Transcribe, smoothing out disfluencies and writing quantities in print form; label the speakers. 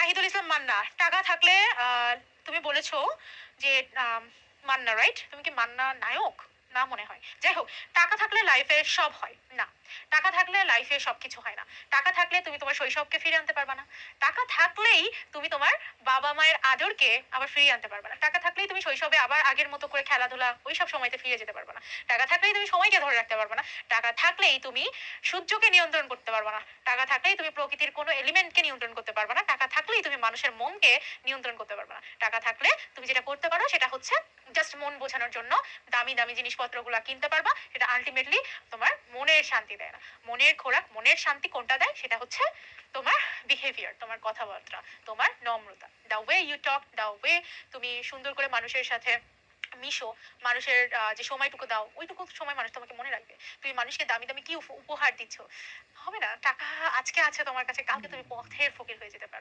Speaker 1: নাহিদুল ইসলাম মান্না, টাকা থাকলে তুমি বলেছো যে মান্না, রাইট? তুমি কি মান্না নায়ক? না মনে হয়। যাই হোক, টাকা থাকলে লাইফে সব হয় না। টাকা থাকলে লাইফে সবকিছু হয় না। টাকা থাকলে তুমি তোমার শৈশবকে ফিরে আনতে পারবে না। টাকা থাকলেই তুমি তোমার বাবা মায়ের আদরকে আবার ফিরিয়ে আনতে পারবে না। টাকা থাকলেই তুমি শৈশবে আবার আগের মতো করে খেলাধুলা ওইসব সময়তে ফিরে যেতে পারবে না। টাকা থাকলেই তুমি সময়কে ধরে রাখতে পারবে না। টাকা থাকলেই তুমি সূর্যকে নিয়ন্ত্রণ করতে পারবে না। টাকা থাকলেই তুমি প্রকৃতির কোনো এলিমেন্টকে নিয়ন্ত্রণ করতে পারবে না। টাকা থাকলেই তুমি মানুষের মনকে নিয়ন্ত্রণ করতে পারবে না। টাকা থাকলে তুমি যেটা করতে পারো সেটা হচ্ছে জাস্ট মন বোঝানোর জন্য দামি দামি জিনিসপত্রগুলো কিনতে পারবা। সেটা আলটিমেটলি তোমার মনের শান্তি দেয় না। মনের খোরাক, মনের শান্তি কোনটা দেয়? সেটা হচ্ছে তোমার বিহেভিয়ার, তোমার কথাবার্তা, তোমার নম্রতা, the way you talk, the way তুমি সুন্দর করে মানুষের সাথে মিশো, মানুষের যে সময়টুকু দাও ওইটুকু সময় মানুষ তোমাকে মনে রাখবে। তুমি মানুষকে দামি দামি কি উপহার দিচ্ছ? হবে না। টাকা আজকে আছে তোমার কাছে, কালকে তুমি পথের ফকির হয়ে যেতে পারো।